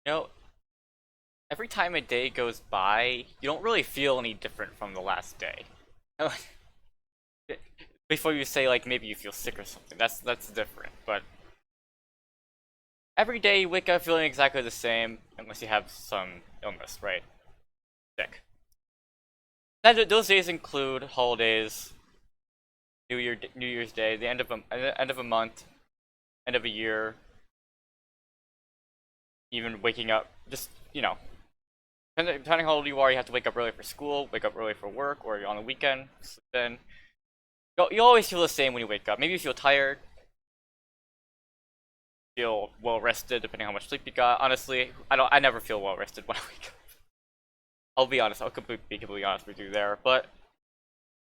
You know, every time a day goes by, you don't really feel any different from the last day. Before you say like maybe you feel sick or something, that's different. But every day you wake up feeling exactly the same, unless you have some illness, right? Sick. Those days include holidays, New Year's Day, the end of a month, end of a year, even waking up. Just depending how old you are, you have to wake up early for school, wake up early for work, or you're on the weekend. Sleep in. You always feel the same when you wake up. Maybe you feel tired, feel well rested, depending on how much sleep you got. Honestly, I never feel well rested when I wake up. I'll be honest. Be completely honest with you there. But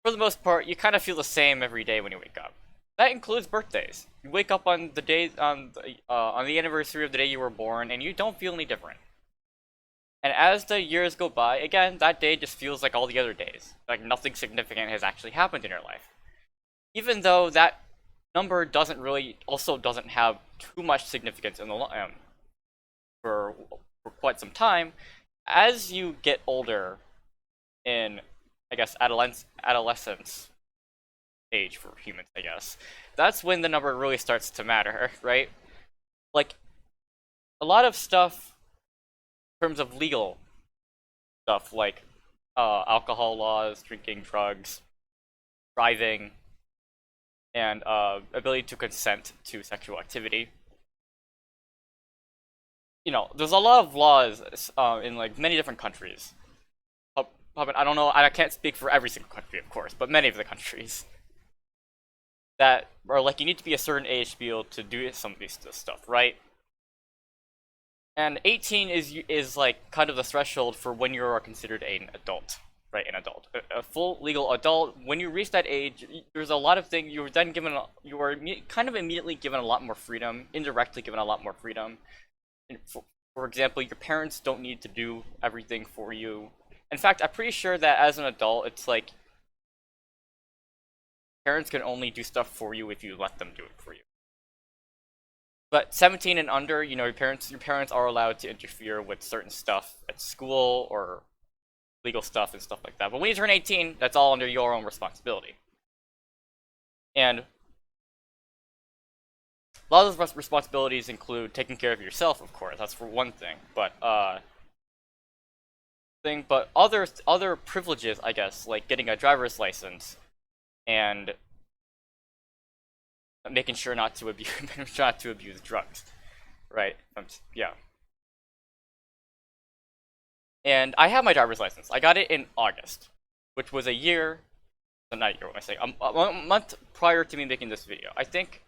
for the most part, you kind of feel the same every day when you wake up. That includes birthdays. You wake up on the day on the anniversary of the day you were born, and you don't feel any different. And as the years go by, again, that day just feels like all the other days. Like nothing significant has actually happened in your life. Even though that number doesn't have too much significance in the for quite some time. As you get older, in I guess adolescence age for humans, I guess, that's when the number really starts to matter, right? Like a lot of stuff in terms of legal stuff, like alcohol laws, drinking, drugs, driving, and ability to consent to sexual activity. There's a lot of laws in like many different countries. I don't know. I can't speak for every single country, of course, but many of the countries that are like you need to be a certain age to be able to do some of this stuff, right? And 18 is like kind of the threshold for when you are considered an adult, right? An adult, a full legal adult. When you reach that age, there's a lot of things you are kind of immediately given a lot more freedom, indirectly given a lot more freedom. And for example, your parents don't need to do everything for you. In fact, I'm pretty sure that as an adult, it's like parents can only do stuff for you if you let them do it for you. But 17 and under, your parents are allowed to interfere with certain stuff at school or legal stuff and stuff like that. But when you turn 18, that's all under your own responsibility. And a lot of those responsibilities include taking care of yourself, of course. That's for one thing. But other privileges, I guess, like getting a driver's license and making sure not to abuse not to abuse drugs, right? Yeah. And I have my driver's license. I got it in August, which was a year. Not a year. What am I saying? A month prior to me making this video. I think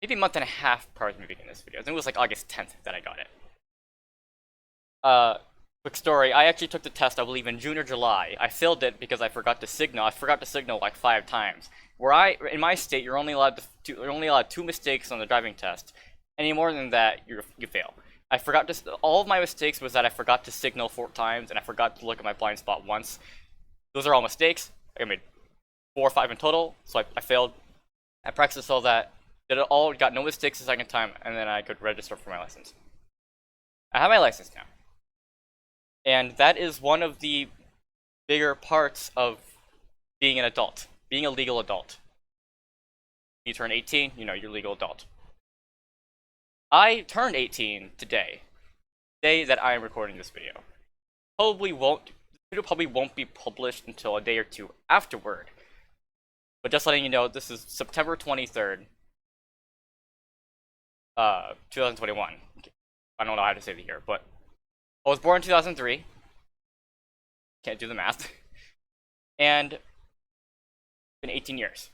maybe a month and a half prior to me making this video. I think it was like August 10th that I got it. Quick story. I actually took the test, I believe, in June or July. I failed it because I forgot to signal. I forgot to signal like 5 times. In my state, you're only allowed two mistakes on the driving test. Any more than that, you fail. All of my mistakes was that I forgot to signal 4 times and I forgot to look at my blind spot once. Those are all mistakes. I made 4 or 5 in total, so I failed. I practiced all that, did it all, got no mistakes the second time, and then I could register for my license. I have my license now. And that is one of the bigger parts of being an adult, being a legal adult. You turn 18, you're a legal adult. I turned 18 today, the day that I am recording this video. The video probably won't be published until a day or two afterward. But just letting you know, this is September 23rd, 2021. I don't know how to say the year, but I was born in 2003. Can't do the math. And it's been 18 years.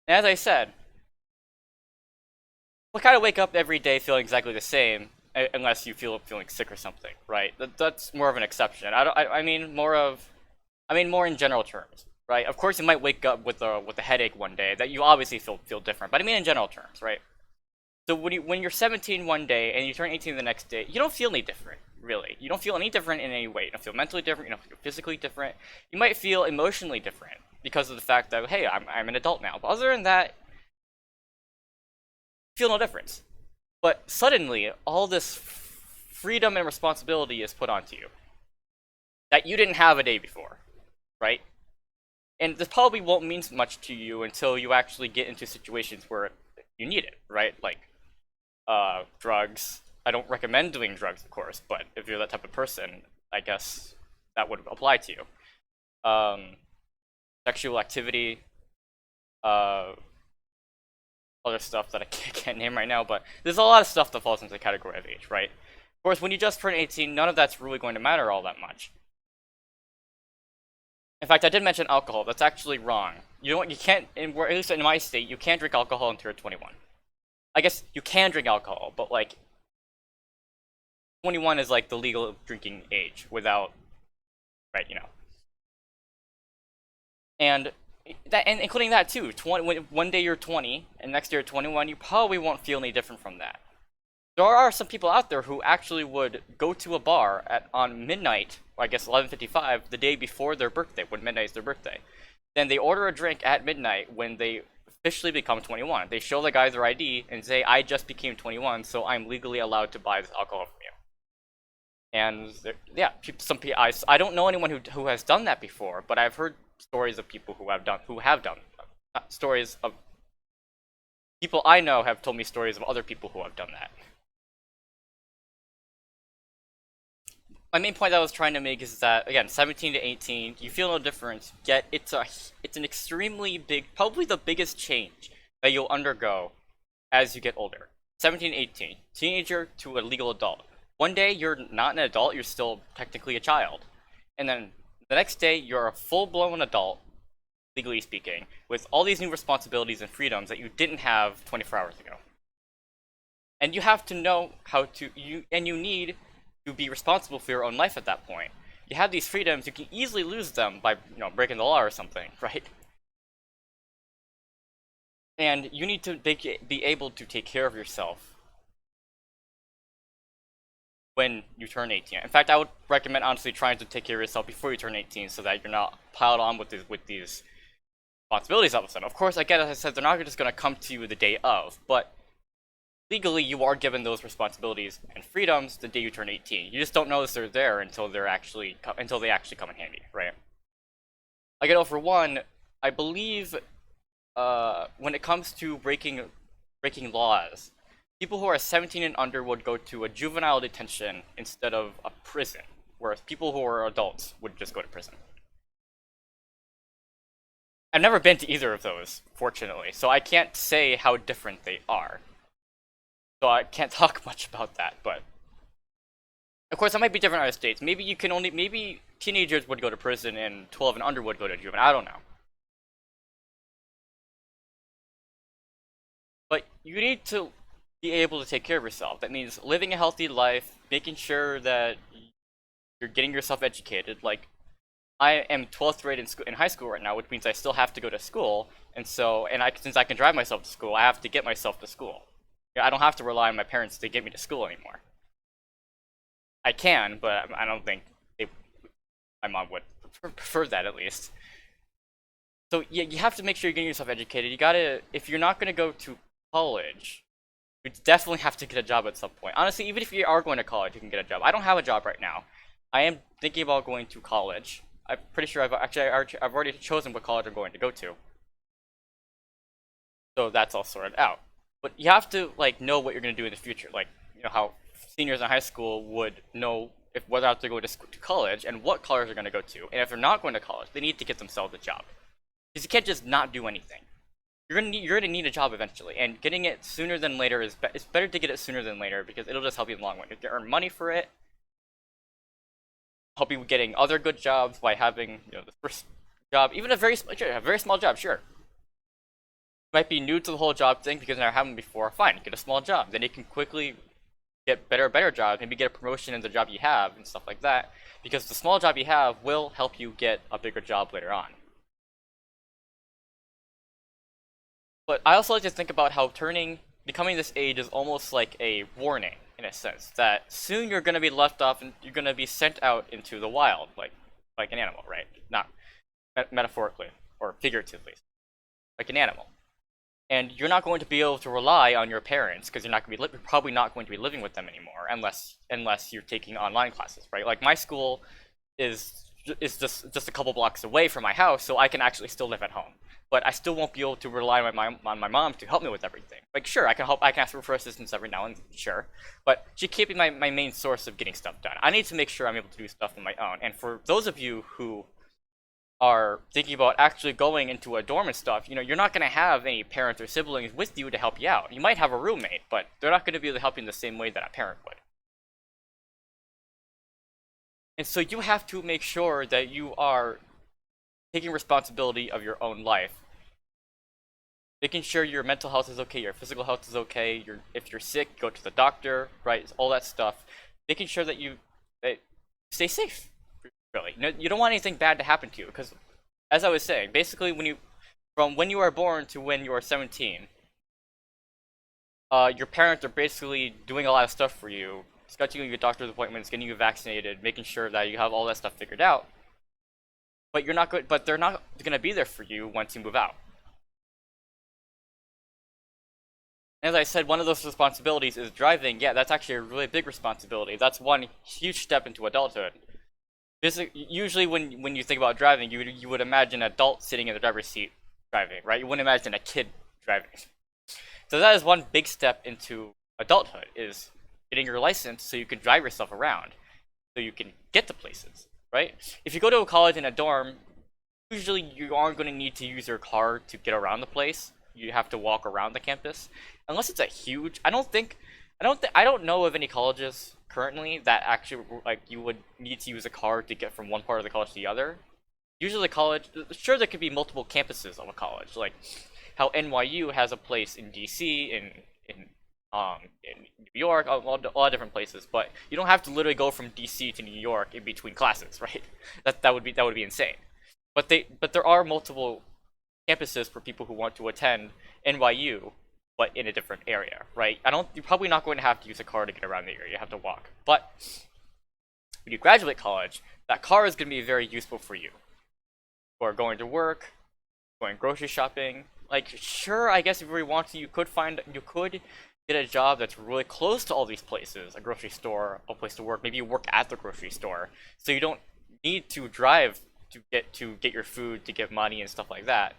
And as I said, we kind of wake up every day feeling exactly the same, unless you feeling sick or something, right? That's more of an exception. I mean more in general terms, right? Of course, you might wake up with a headache one day that you obviously feel different, but I mean in general terms, right? So when you're 17 one day and you turn 18 the next day, you don't feel any different, really. You don't feel any different in any way. You don't feel mentally different. You don't feel physically different. You might feel emotionally different because of the fact that, hey, I'm an adult now. But other than that, feel no difference. But suddenly, all this freedom and responsibility is put onto you that you didn't have a day before, right? And this probably won't mean much to you until you actually get into situations where you need it, right? Like, drugs. I don't recommend doing drugs, of course, but if you're that type of person, I guess that would apply to you. Sexual activity, uh, other stuff that I can't name right now, but there's a lot of stuff that falls into the category of age, right? Of course, when you just turn 18, none of that's really going to matter all that much. In fact, I did mention alcohol. That's actually wrong. You can't, at least in my state, you can't drink alcohol until you're 21. I guess you can drink alcohol, but like 21 is like the legal drinking age without, right? And that, and including that too. 20, one day you're 20, and next year you're 21. You probably won't feel any different from that. There are some people out there who actually would go to a bar on midnight, or I guess 11:55, the day before their birthday, when midnight is their birthday. Then they order a drink at midnight when they officially become 21. They show the guy their ID and say, "I just became 21, so I'm legally allowed to buy this alcohol from you." And yeah, I don't know anyone who has done that before, but I've heard stories of people who have done stories of people I know have told me stories of other people who have done that. My main point that I was trying to make is that, again, 17 to 18, you feel no difference, yet it's an extremely big, probably the biggest change that you'll undergo as you get older. 17, 18, teenager to a legal adult. One day you're not an adult, you're still technically a child. And then the next day you're a full-blown adult, legally speaking, with all these new responsibilities and freedoms that you didn't have 24 hours ago. And you have to know how to, you need to be responsible for your own life at that point. You have these freedoms, you can easily lose them by, breaking the law or something, right? And you need to be able to take care of yourself when you turn 18. In fact, I would recommend honestly trying to take care of yourself before you turn 18 so that you're not piled on with these responsibilities all of a sudden. Of course, again, as I said, they're not just going to come to you the day of, but legally, you are given those responsibilities and freedoms the day you turn 18. You just don't notice they're there until they actually come in handy, right? Like, I know for one, I believe when it comes to breaking laws, people who are 17 and under would go to a juvenile detention instead of a prison, whereas people who are adults would just go to prison. I've never been to either of those, fortunately, so I can't say how different they are. So I can't talk much about that, but of course that might be different in other states. Maybe teenagers would go to prison and 12 and under would go to juvenile. I don't know. But you need to be able to take care of yourself. That means living a healthy life, making sure that you're getting yourself educated. Like, I am 12th grade in high school right now, which means I still have to go to school, and since I can drive myself to school, I have to get myself to school. I don't have to rely on my parents to get me to school anymore. I can, but I don't think my mom would prefer that, at least. So yeah, you have to make sure you're getting yourself educated. If you're not going to go to college, you definitely have to get a job at some point. Honestly, even if you are going to college, you can get a job. I don't have a job right now. I am thinking about going to college. I'm pretty sure I've already chosen what college I'm going to go to. So that's all sorted out. But you have to know what you're going to do in the future. Like, how seniors in high school would know whether or not they're going to college and what college they're going to go to. And if they're not going to college, they need to get themselves a job. Because you can't just not do anything. You're gonna need a job eventually, and getting it sooner than later it's better to get it sooner than later because it'll just help you in the long run. You can earn money for it, help you getting other good jobs by having the first job, even a very small job, sure. Might be new to the whole job thing because you never had one before. Fine, get a small job. Then you can quickly get better jobs. Maybe get a promotion in the job you have and stuff like that. Because the small job you have will help you get a bigger job later on. But I also like to think about how becoming this age is almost like a warning, in a sense, that soon you're going to be left off and you're going to be sent out into the wild, like an animal, right? Not metaphorically or figuratively, like an animal. and you're not going to be able to rely on your parents because you're probably not going to be living with them anymore unless you're taking online classes, right? Like my school is just a couple blocks away from my house, so I can actually still live at home. But I still won't be able to rely on my mom to help me with everything. Like, sure, I can ask her for assistance every now and then, sure. But she can't be my main source of getting stuff done. I need to make sure I'm able to do stuff on my own. And for those of you who are thinking about actually going into a dorm and stuff, you're not going to have any parents or siblings with you to help you out. You might have a roommate, but they're not going to be able to help you in the same way that a parent would. And so you have to make sure that you are taking responsibility of your own life. Making sure your mental health is okay, your physical health is okay, if you're sick, go to the doctor, right? All that stuff. Making sure that you stay safe, really. You don't want anything bad to happen to you, because, as I was saying, basically from when you are born to when you are 17, your parents are basically doing a lot of stuff for you, scheduling your doctor's appointments, getting you vaccinated, making sure that you have all that stuff figured out. But they're not going to be there for you once you move out. As I said, one of those responsibilities is driving. Yeah, that's actually a really big responsibility. That's one huge step into adulthood. Usually when you think about driving, you would imagine an adult sitting in the driver's seat driving, right? You wouldn't imagine a kid driving. So that is one big step into adulthood, is getting your license so you can drive yourself around, so you can get to places, right? If you go to a college in a dorm, usually you aren't going to need to use your car to get around the place. You have to walk around the campus, unless it's a huge. I don't know of any colleges currently that actually you would need to use a car to get from one part of the college to the other. Usually, sure, there could be multiple campuses of a college, like how NYU has a place in DC, in New York, a lot of different places. But you don't have to literally go from DC to New York in between classes, right? That would be insane. But there are multiple campuses for people who want to attend NYU, but in a different area, right? You're probably not going to have to use a car to get around the area. You have to walk. But when you graduate college, that car is going to be very useful for you. Or going to work, going grocery shopping. Like, sure, I guess if you really want to, you could get a job that's really close to all these places, a grocery store, a place to work. Maybe you work at the grocery store, so you don't need to drive to get your food, to get money and stuff like that.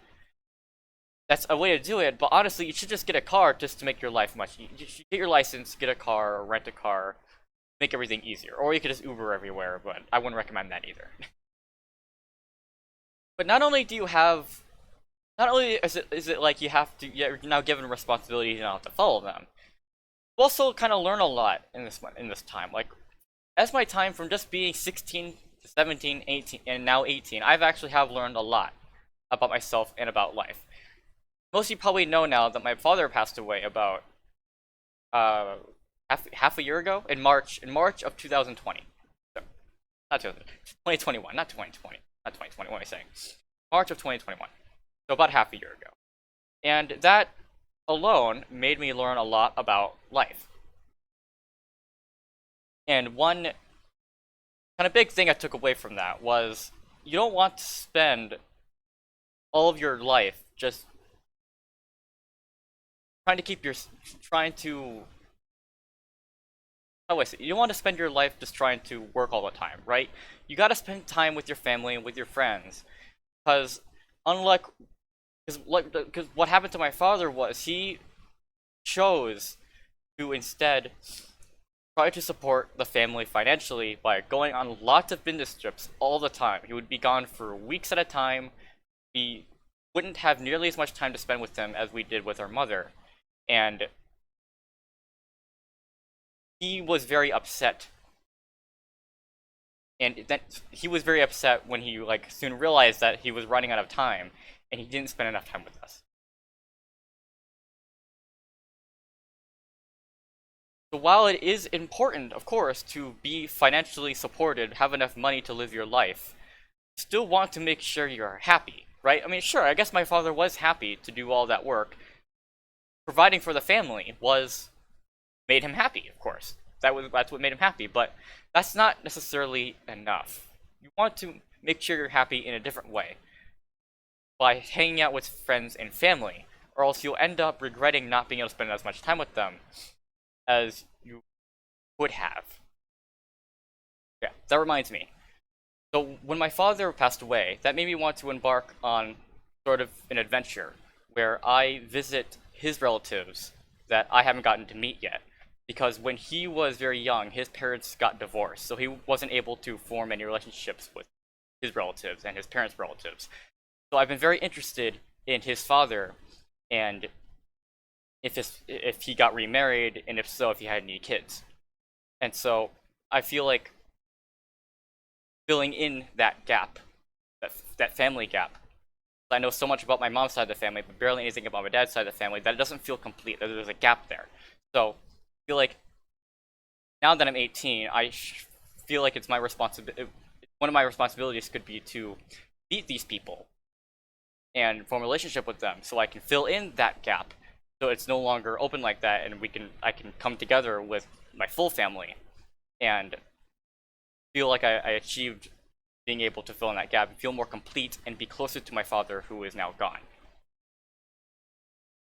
That's a way to do it, but honestly, you should just get a car just to make your life much easier. You should get your license, get a car, or rent a car, make everything easier. Or you could just Uber everywhere, but I wouldn't recommend that either. But not only is it like you're now given responsibilities and you have to follow them. You also kind of learn a lot in this time. Like, as my time from just being 16 to 17, 18, and now 18, I've actually learned a lot about myself and about life. Most of you probably know now that my father passed away about half a year ago, in March of 2020. So, not 2021, not 2020, not 2020. What am I saying? March of 2021. So about half a year ago, and that alone made me learn a lot about life. And one kind of big thing I took away from that was you don't want to spend all of your life just you don't want to spend your life just trying to work all the time, right? You gotta spend time with your family and with your friends, because what happened to my father was he chose to instead try to support the family financially by going on lots of business trips all the time. He would be gone for weeks at a time. We wouldn't have nearly as much time to spend with him as we did with our mother. And he was very upset. And then he was very upset when he soon realized that he was running out of time and he didn't spend enough time with us. So while it is important, of course, to be financially supported, have enough money to live your life, you still want to make sure you're happy, right? I mean, sure, I guess my father was happy to do all that work. Providing for the family made him happy, of course. That's what made him happy, but that's not necessarily enough. You want to make sure you're happy in a different way, by hanging out with friends and family, or else you'll end up regretting not being able to spend as much time with them as you would have. Yeah, that reminds me. So when my father passed away, that made me want to embark on sort of an adventure where I visit his relatives that I haven't gotten to meet yet. Because when he was very young, his parents got divorced, so he wasn't able to form any relationships with his relatives and his parents' relatives. So I've been very interested in his father and if he got remarried, and if so, if he had any kids. And so I feel like filling in that gap, that family gap. I know so much about my mom's side of the family, but barely anything about my dad's side of the family, that it doesn't feel complete, that there's a gap there. So I feel like now that I'm 18, feel like it's my responsibility. One of my responsibilities could be to meet these people and form a relationship with them, so I can fill in that gap, so it's no longer open like that, and I can come together with my full family, and feel like I achieved being able to fill in that gap, and feel more complete, and be closer to my father who is now gone. I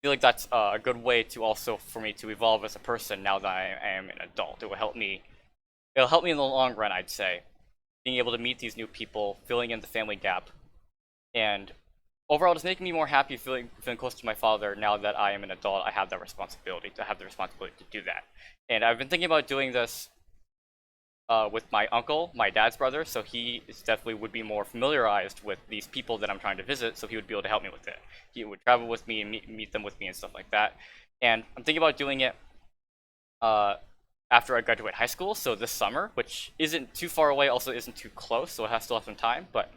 feel like that's a good way to also for me to evolve as a person now that I am an adult. It will help me. It'll help me in the long run, I'd say, being able to meet these new people, filling in the family gap, and overall just making me more happy, feeling close to my father now that I am an adult. I have that responsibility to do that, and I've been thinking about doing this with my uncle, my dad's brother, so he is definitely would be more familiarized with these people that I'm trying to visit, so he would be able to help me with it. He would travel with me and meet them with me and stuff like that. And I'm thinking about doing it after I graduate high school, so this summer, which isn't too far away, also isn't too close, so I still have some time, but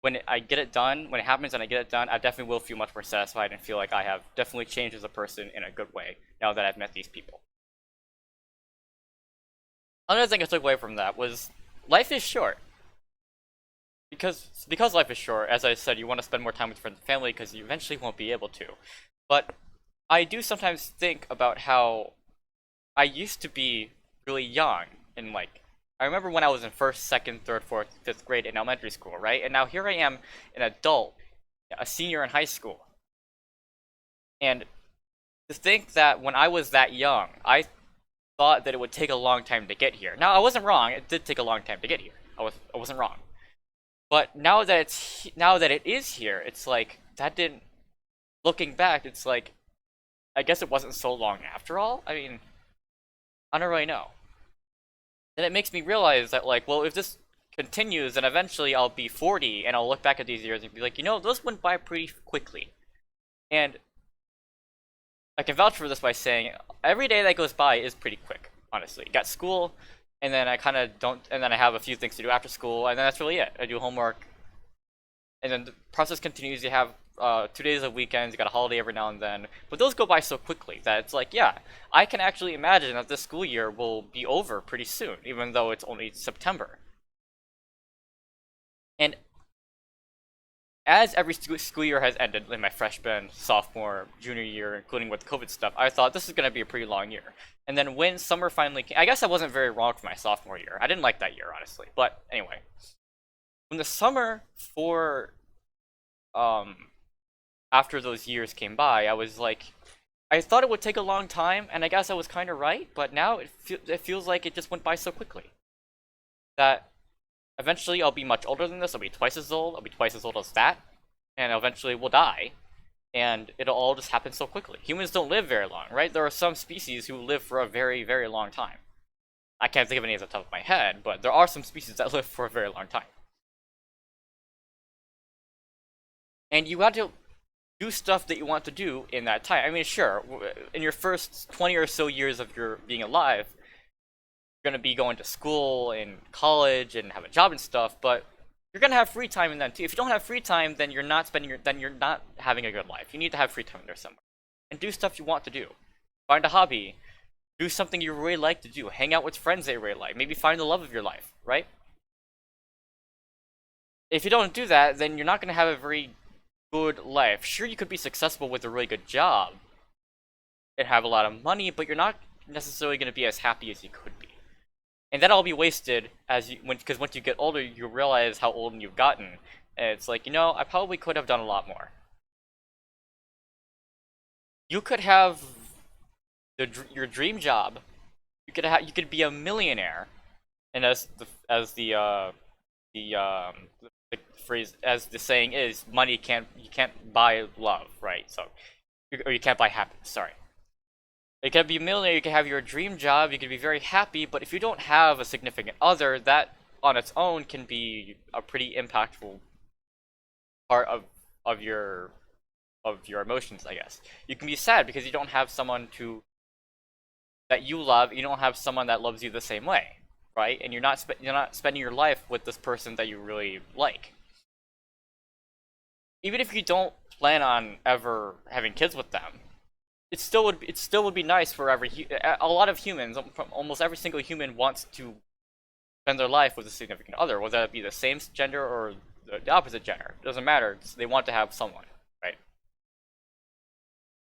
when I get it done, when it happens and I get it done, I definitely will feel much more satisfied and feel like I have definitely changed as a person in a good way now that I've met these people. Another thing I took away from that was life is short. Because life is short, as I said, you want to spend more time with friends and family because you eventually won't be able to. But I do sometimes think about how I used to be really young and like I remember when I was in first, second, third, fourth, fifth grade in elementary school, right? And now here I am, an adult, a senior in high school. And to think that when I was that young, I thought that it would take a long time to get here. Now I wasn't wrong. It did take a long time to get here. I wasn't wrong. But now that it is here, it's like that didn't. Looking back, it's like I guess it wasn't so long after all. I mean, I don't really know. And it makes me realize that like, well, if this continues, then eventually I'll be 40 and I'll look back at these years and be like, you know, those went by pretty quickly. And I can vouch for this by saying every day that goes by is pretty quick, honestly. You got school, and then I kind of don't, and then I have a few things to do after school, and then that's really it. I do homework, and then the process continues. You have 2 days of weekends, you got a holiday every now and then, but those go by so quickly that it's like, yeah, I can actually imagine that this school year will be over pretty soon, even though it's only September. And as every school year has ended, in my freshman, sophomore, junior year, including with COVID stuff, I thought this is going to be a pretty long year. And then when summer finally came, I guess I wasn't very wrong for my sophomore year. I didn't like that year, honestly. But anyway, when the summer for after those years came by, I was like, I thought it would take a long time, and I guess I was kind of right. But now it feels like it just went by so quickly that eventually I'll be much older than this. I'll be twice as old. I'll be twice as old as that, and eventually we'll die. And it'll all just happen so quickly. Humans don't live very long, right? There are some species who live for a very, very long time. I can't think of any off the top of my head, but there are some species that live for a very long time. And you got to do stuff that you want to do in that time. I mean, sure, in your first 20 or so years of your being alive, you're going to be going to school and college and have a job and stuff, but you're gonna have free time in that too. If you don't have free time, then you're not having a good life. You need to have free time there somewhere, and do stuff you want to do. Find a hobby, do something you really like to do. Hang out with friends that you really like. Maybe find the love of your life, right? If you don't do that, then you're not gonna have a very good life. Sure, you could be successful with a really good job and have a lot of money, but you're not necessarily gonna be as happy as you could be. And that'll all be wasted because once you get older, you realize how old you've gotten. And it's like, you know, I probably could have done a lot more. You could have your dream job. You could be a millionaire, and the the phrase, as the saying is, money can't you can't buy love, right? So, or you can't buy happiness. Sorry. You can be a millionaire. You can have your dream job. You can be very happy. But if you don't have a significant other, that on its own can be a pretty impactful part of your of your emotions, I guess. You can be sad because you don't have someone to that you love. You don't have someone that loves you the same way, right? And you're not spending your life with this person that you really like. Even if you don't plan on ever having kids with them, it still would be nice for a lot of humans. Almost every single human wants to spend their life with a significant other, whether it be the same gender or the opposite gender. It doesn't matter. They want to have someone, right?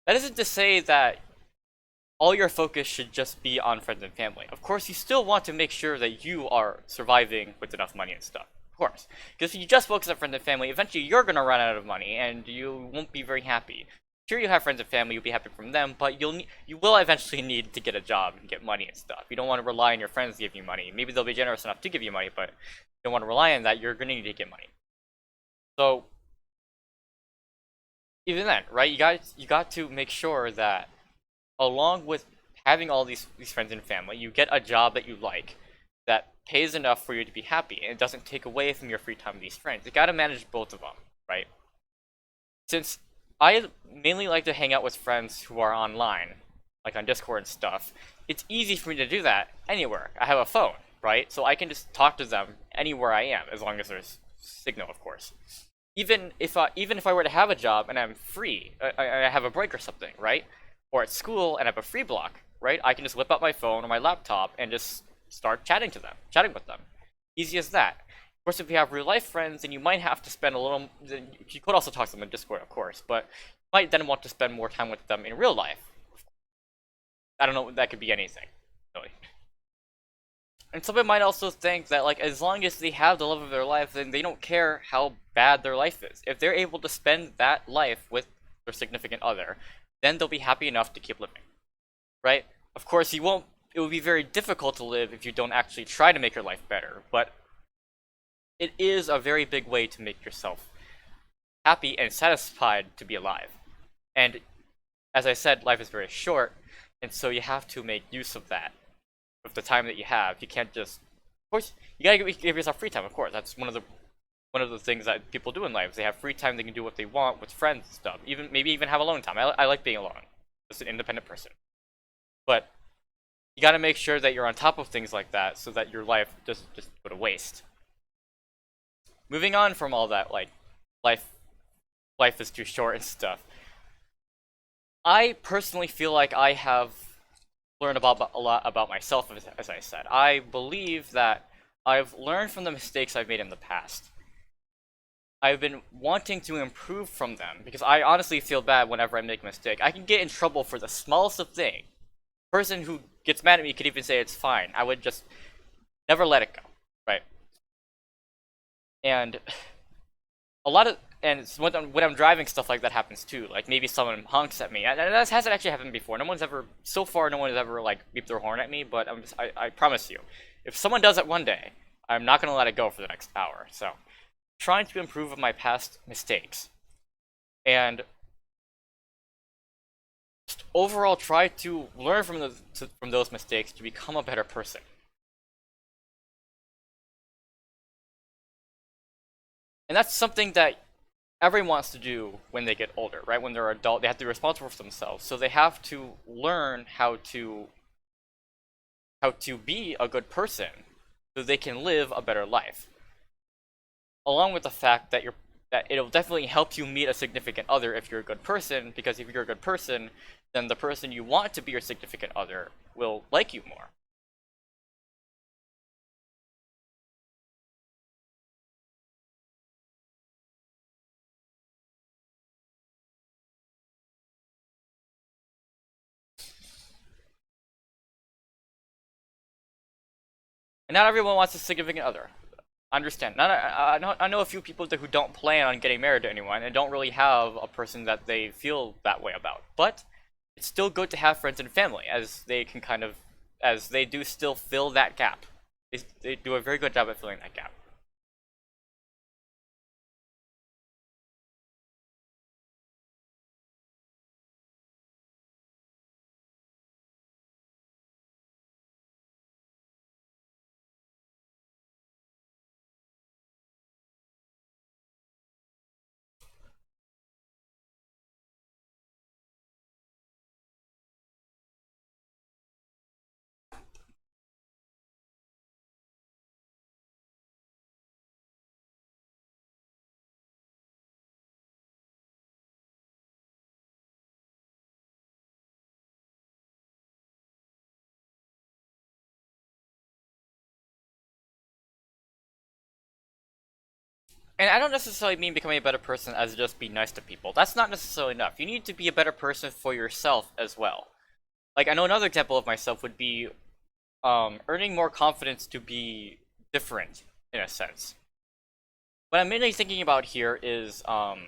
That isn't to say that all your focus should just be on friends and family. Of course, you still want to make sure that you are surviving with enough money and stuff. Of course. Because if you just focus on friends and family, eventually you're going to run out of money and you won't be very happy. Sure, you have friends and family, you'll be happy from them, but you will eventually need to get a job and get money and stuff. You don't want to rely on your friends to give you money. Maybe they'll be generous enough to give you money, but you don't want to rely on that. You're going to need to get money. So, even then, right? You got to make sure that along with having all these friends and family, you get a job that you like that pays enough for you to be happy and it doesn't take away from your free time with these friends. You got to manage both of them, right? Since I mainly like to hang out with friends who are online, like on Discord and stuff, it's easy for me to do that anywhere. I have a phone, right? So I can just talk to them anywhere I am, as long as there's signal, of course. Even if I were to have a job and I'm free, I have a break or something, right? Or at school and I have a free block, right? I can just whip out my phone or my laptop and just start chatting with them. Easy as that. Of course, if you have real life friends, then you might have to spend a little. You could also talk to them in Discord, of course, but you might then want to spend more time with them in real life. I don't know. That could be anything, really. And someone might also think that, like, as long as they have the love of their life, then they don't care how bad their life is. If they're able to spend that life with their significant other, then they'll be happy enough to keep living, right? Of course, you won't. It will be very difficult to live if you don't actually try to make your life better, but it is a very big way to make yourself happy and satisfied to be alive. And as I said, life is very short, and so you have to make use of that, of the time that you have. You can't just, of course, you gotta give yourself free time. Of course, that's one of the things that people do in life. They have free time; they can do what they want with friends and stuff. Maybe even have alone time. I like being alone, as an independent person. But you gotta make sure that you're on top of things like that, so that your life doesn't just go to waste. Moving on from all that, like life life is too short and stuff. I personally feel like I have learned a lot about myself, as I said. I believe that I've learned from the mistakes I've made in the past. I've been wanting to improve from them, because I honestly feel bad whenever I make a mistake. I can get in trouble for the smallest of things. The person who gets mad at me could even say it's fine. I would just never let it go, right? And a lot of when I'm driving, stuff like that happens too. Like maybe someone honks at me. And that hasn't actually happened before. So far, no one has ever like beeped their horn at me. But I promise you, if someone does it one day, I'm not gonna let it go for the next hour. So, trying to improve on my past mistakes, and just overall try to learn from those mistakes to become a better person. And that's something that everyone wants to do when they get older, right? When they're adult, they have to be responsible for themselves. So they have to learn how to be a good person so they can live a better life. Along with the fact that that it'll definitely help you meet a significant other if you're a good person, because if you're a good person, then the person you want to be your significant other will like you more. And not everyone wants a significant other. I understand. I know a few people who don't plan on getting married to anyone and don't really have a person that they feel that way about. But it's still good to have friends and family, as they can kind of, as they do still fill that gap. They do a very good job at filling that gap. And I don't necessarily mean becoming a better person as just be nice to people. That's not necessarily enough. You need to be a better person for yourself as well. Like, I know another example of myself would be earning more confidence to be different, in a sense. What I'm mainly thinking about here is that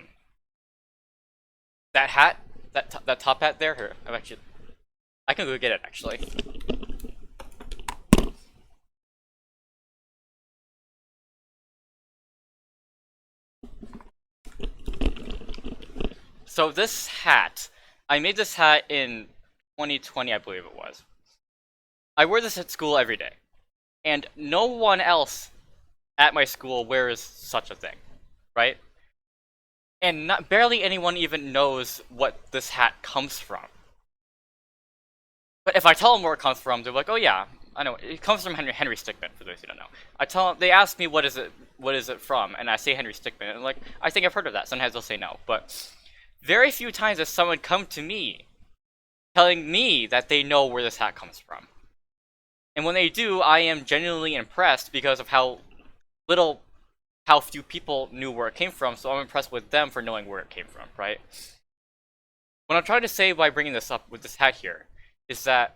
hat, that top hat there. Here, I can go get it actually. So this hat, I made this hat in 2020, I believe it was. I wear this at school every day, and no one else at my school wears such a thing, right? And not barely anyone even knows what this hat comes from. But if I tell them where it comes from, they're like, "Oh yeah, I know. It comes from Henry Stickmin." For those who don't know, I tell them, they ask me what is it from, and I say Henry Stickmin, and like, I think I've heard of that. Sometimes they'll say no, but very few times has someone come to me telling me that they know where this hat comes from. And when they do, I am genuinely impressed because of how few people knew where it came from. So I'm impressed with them for knowing where it came from, right? What I'm trying to say by bringing this up with this hat here is that,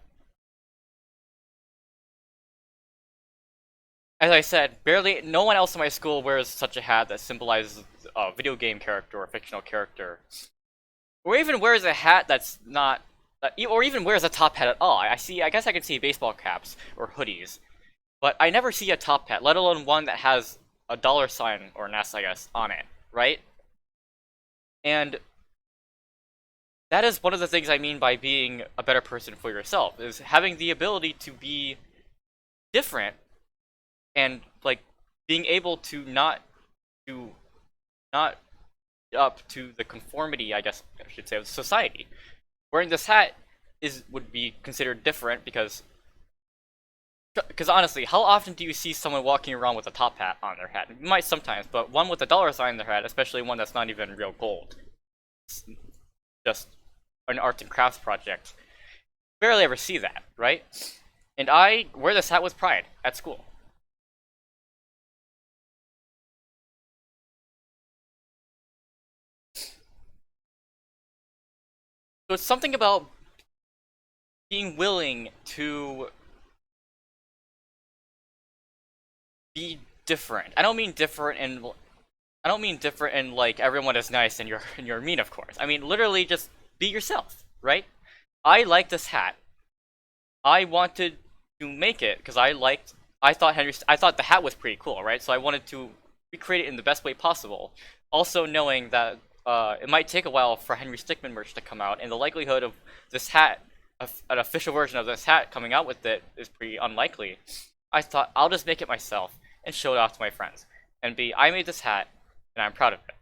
as I said, barely no one else in my school wears such a hat that symbolizes a video game character or a fictional character, or even wears a hat that's not, or even wears a top hat at all. I guess I can see baseball caps or hoodies, but I never see a top hat, let alone one that has a dollar sign or an S, I guess, on it, right? And that is one of the things I mean by being a better person for yourself, is having the ability to be different and like being able to not up to the conformity, I guess I should say, of society. Wearing this hat would be considered different because honestly, how often do you see someone walking around with a top hat on their hat? You might sometimes, but one with a dollar sign in their hat, especially one that's not even real gold, it's just an arts and crafts project. Barely ever see that, right? And I wear this hat with pride at school. So it's something about being willing to be different. I don't mean different and like everyone is nice and you're mean, of course. I mean literally just be yourself, right? I like this hat. I wanted to make it because I thought the hat was pretty cool, right? So I wanted to recreate it in the best way possible. Also knowing that it might take a while for Henry Stickmin merch to come out, and the likelihood of this hat, an official version of this hat coming out with it, is pretty unlikely. I thought I'll just make it myself and show it off to my friends, and I made this hat, and I'm proud of it.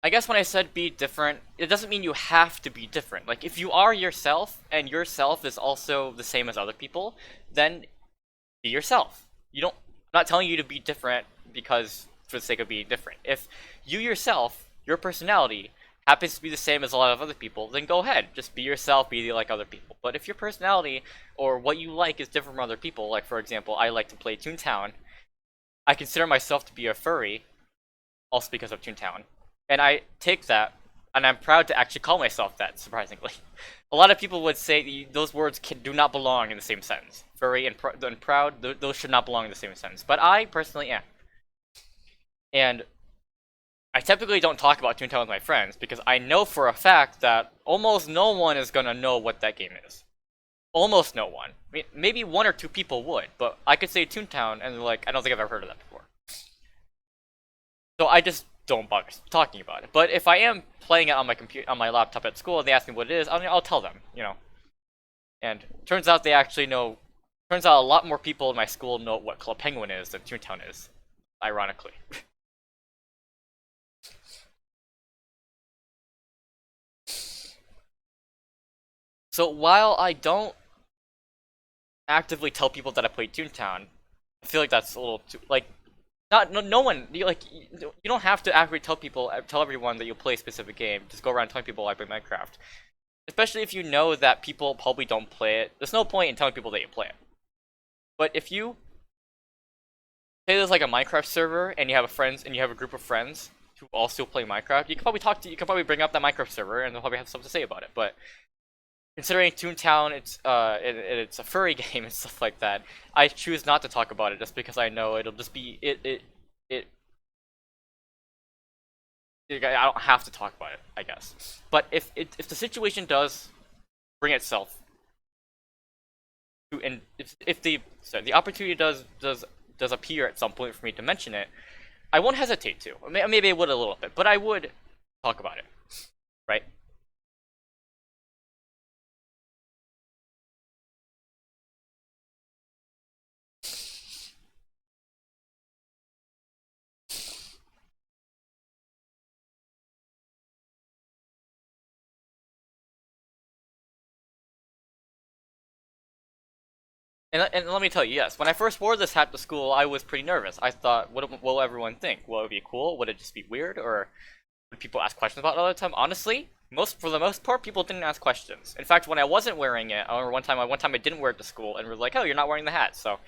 I guess when I said be different, it doesn't mean you have to be different. Like, if you are yourself, and yourself is also the same as other people, then be yourself. I'm not telling you to be different because for the sake of being different. If you yourself, your personality, happens to be the same as a lot of other people, then go ahead. Just be yourself, be like other people. But if your personality or what you like is different from other people, like for example, I like to play Toontown, I consider myself to be a furry, also because of Toontown. And and I'm proud to actually call myself that, surprisingly. A lot of people would say those words do not belong in the same sentence. Furry and proud, those should not belong in the same sentence. But I personally am. And I typically don't talk about Toontown with my friends because I know for a fact that almost no one is gonna know what that game is. Almost no one. I mean, maybe one or two people would, but I could say Toontown and they're like, I don't think I've ever heard of that before. So I just don't bother talking about it. But if I am playing it on my computer, on my laptop at school, and they ask me what it is, I'll tell them, you know. And turns out they actually know. Turns out a lot more people in my school know what Club Penguin is than Toontown is, ironically. So while I don't actively tell people that I play Toontown, I feel like that's a little too like no one you don't have to actively tell everyone that you play a specific game. Just go around telling people I play Minecraft, especially if you know that people probably don't play it. There's no point in telling people that you play it. But if you say there's like a Minecraft server and you have a group of friends who also play Minecraft, you can probably bring up that Minecraft server and they'll probably have something to say about it. But considering Toontown, it's a furry game and stuff like that, I choose not to talk about it just because I know it'll just be I don't have to talk about it, I guess. But if the situation does bring itself to, and if the opportunity does appear at some point for me to mention it, I won't hesitate to. Maybe I would a little bit, but I would talk about it, right? And let me tell you, yes, when I first wore this hat to school, I was pretty nervous. I thought, what will everyone think? Will it be cool? Would it just be weird? Or would people ask questions about it all the time? Honestly, for the most part, people didn't ask questions. In fact, when I wasn't wearing it, or one time I didn't wear it to school, and was like, "Oh, you're not wearing the hat." So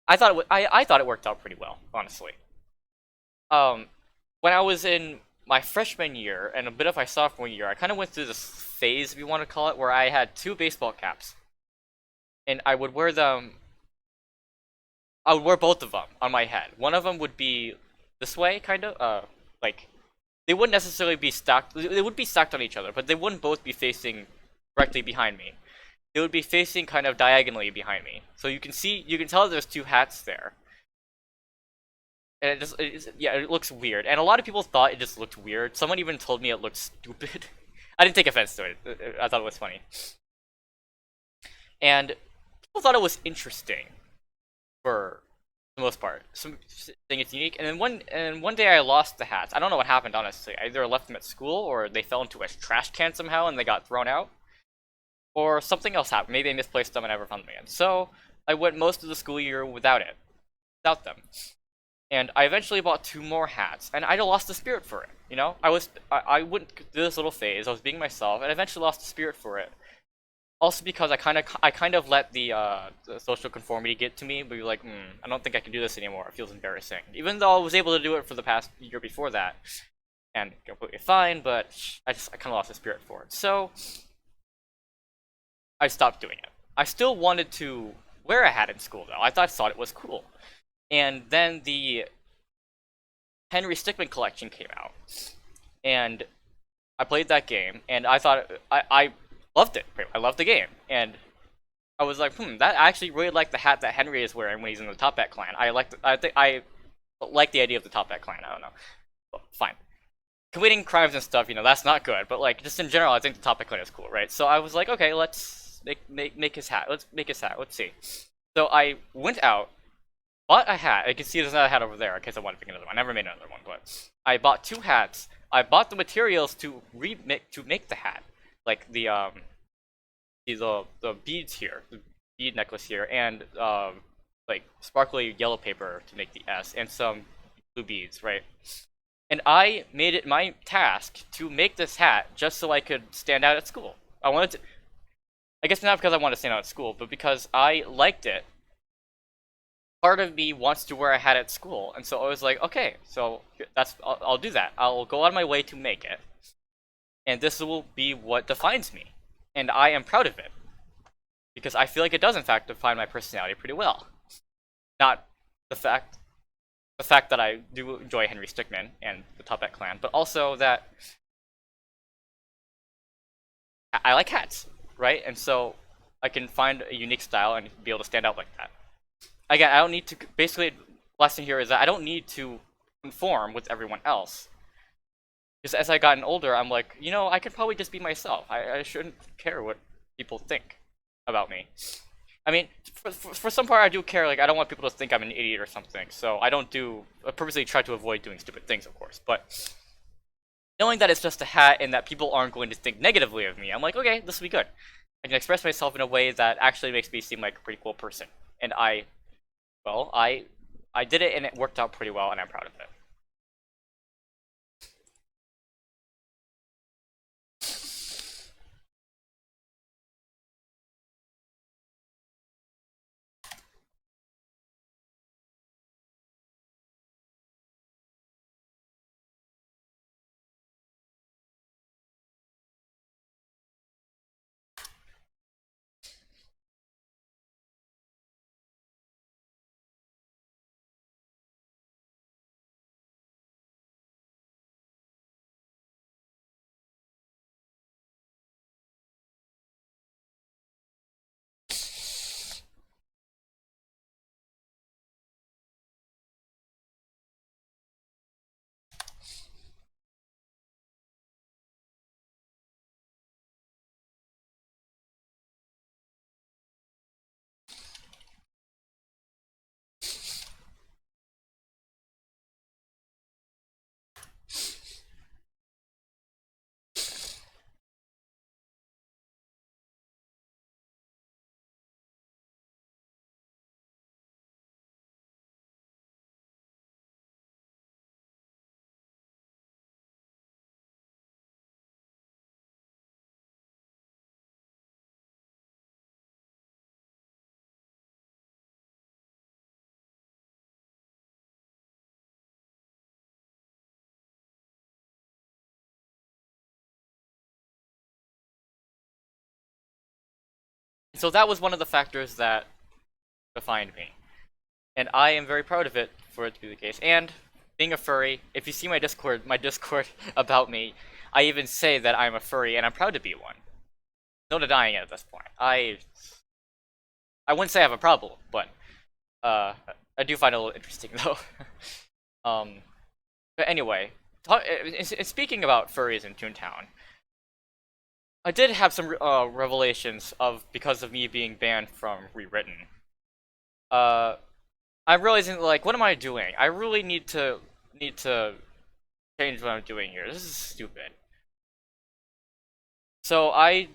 I thought it worked out pretty well, honestly. Um, when I was in my freshman year and a bit of my sophomore year, I kind of went through this phase, if you want to call it, where I had two baseball caps, and I would wear them. I would wear both of them on my head. One of them would be this way, kind of, like they wouldn't necessarily be stacked. They would be stacked on each other, but they wouldn't both be facing directly behind me. They would be facing kind of diagonally behind me. So you can tell there's two hats there. And yeah, it looks weird. And a lot of people thought it just looked weird. Someone even told me it looked stupid. I didn't take offense to it. I thought it was funny. And people thought it was interesting for the most part. Some think it's unique. And then one day I lost the hats. I don't know what happened, honestly. I either left them at school or they fell into a trash can somehow and they got thrown out. Or something else happened. Maybe I misplaced them and never found them again. So I went most of the school year without them. And I eventually bought two more hats, and I lost the spirit for it. You know, I went through this little phase. I was being myself, and I eventually lost the spirit for it. Also because I kind of let the social conformity get to me, but be like, I don't think I can do this anymore. It feels embarrassing. Even though I was able to do it for the past year before that, and completely fine, but I kind of lost the spirit for it. So I stopped doing it. I still wanted to wear a hat in school though. I thought it was cool. And then the Henry Stickmin collection came out, and I played that game, and I thought I loved it. I loved the game, and I was like, that I actually really like the hat that Henry is wearing when he's in the Top Hat clan. I like the idea of the Top Hat clan. I don't know, but fine. Committing crimes and stuff, that's not good. But like just in general, I think the Top Hat clan is cool, right? So I was like, okay, let's make his hat. Let's make his hat. Let's see. So I went out. Bought a hat. You can see there's another hat over there in case I want to pick another one. I never made another one, but I bought two hats. I bought the materials to make the hat, like the beads here, the bead necklace here, and like sparkly yellow paper to make the S, and some blue beads, right? And I made it my task to make this hat just so I could stand out at school. I guess not because I wanted to stand out at school, but because I liked it. Part of me wants to wear a hat at school, and so I was like, okay, so I'll do that. I'll go out of my way to make it, and this will be what defines me, and I am proud of it because I feel like it does in fact define my personality pretty well. Not the fact that I do enjoy Henry Stickmin and the Toppat clan, but also that I like hats, right? And so I can find a unique style and be able to stand out like that. Again, I don't need to. Basically, lesson here is that I don't need to conform with everyone else. Because as I gotten older, I'm like, you know, I could probably just be myself. I shouldn't care what people think about me. I mean, for some part, I do care. Like, I don't want people to think I'm an idiot or something. So I don't do. I purposely try to avoid doing stupid things, of course. But knowing that it's just a hat and that people aren't going to think negatively of me, I'm like, okay, this will be good. I can express myself in a way that actually makes me seem like a pretty cool person. And well, I did it and it worked out pretty well, and I'm proud of it. So that was one of the factors that defined me. And I am very proud of it for it to be the case. And being a furry, if you see my Discord about me, I even say that I'm a furry and I'm proud to be one. No denying it at this point. I wouldn't say I have a problem, but I do find it a little interesting though. um, but anyway, speaking about furries in Toontown, I did have some revelations of because of me being banned from Rewritten. Uh, I'm realizing like, what am I doing? I really need to change what I'm doing here. This is stupid. So I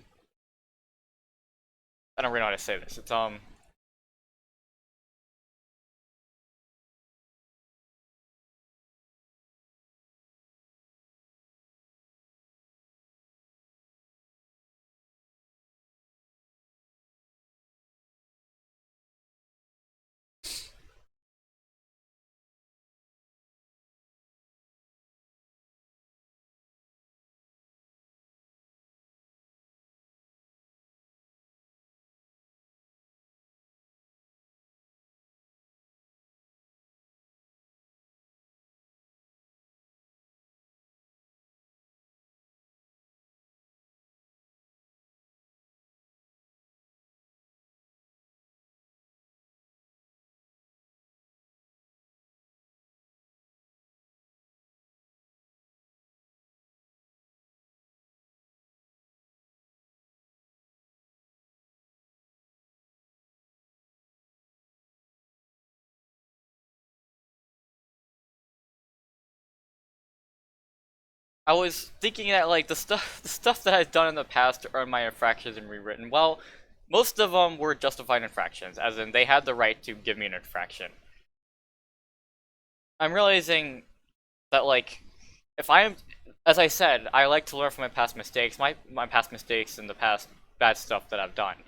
don't really know how to say this. It's I was thinking that like the stuff that I've done in the past to earn my infractions and Rewritten, well, most of them were justified infractions, as in they had the right to give me an infraction. I'm realizing that like, if I am, as I said, I like to learn from my past mistakes. My past mistakes and the past bad stuff that I've done,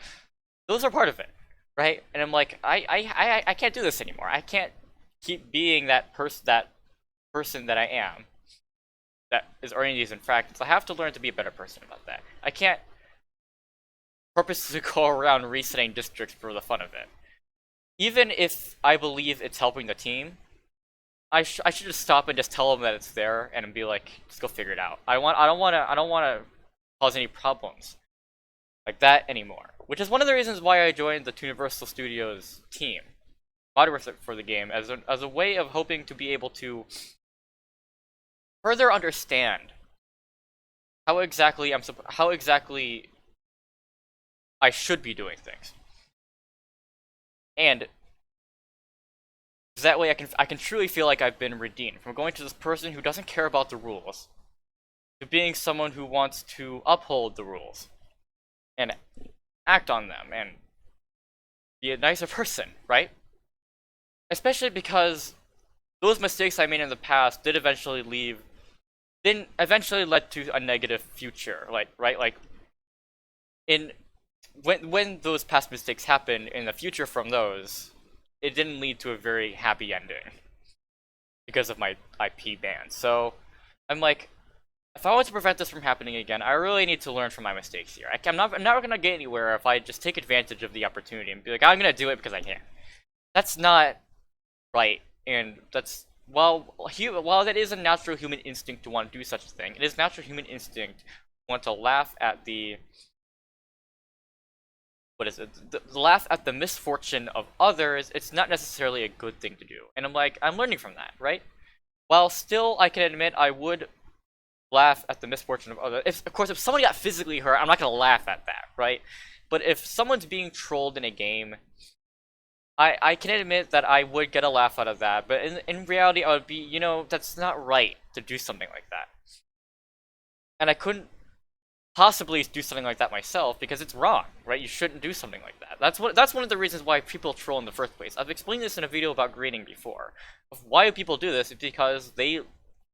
those are part of it, right? And I'm like, I can't do this anymore. I can't keep being that person that I am. that is earning these in fractions, I have to learn to be a better person about that. I can't purposely go around resetting districts for the fun of it. Even if I believe it's helping the team, I should just stop and just tell them that it's there and be like, just go figure it out. I don't wanna cause any problems like that anymore. Which is one of the reasons why I joined the Universal Studios team, moderator for the game, as a way of hoping to be able to further understand how exactly I should be doing things, and that way I can truly feel like I've been redeemed from going to this person who doesn't care about the rules to being someone who wants to uphold the rules and act on them and be a nicer person, right? Especially because those mistakes I made in the past didn't eventually led to a negative future. Like, right? Like, in when those past mistakes happen in the future from those, it didn't lead to a very happy ending because of my IP ban. So I'm like, if I want to prevent this from happening again, I really need to learn from my mistakes here. I'm not gonna get anywhere if I just take advantage of the opportunity and be like, I'm gonna do it because I can. That's not right, and that's while that is a natural human instinct to want to do such a thing, it is natural human instinct to want to laugh at the laugh at the misfortune of others. It's not necessarily a good thing to do, and I'm learning from that, right? While still, I can admit I would laugh at the misfortune of others. Of course, if somebody got physically hurt, I'm not gonna laugh at that, right? But if someone's being trolled in a game, I can admit that I would get a laugh out of that, but in reality, I would be, that's not right to do something like that. And I couldn't possibly do something like that myself because it's wrong, right? You shouldn't do something like that. That's one of the reasons why people troll in the first place. I've explained this in a video about grading before. Why people do this is because they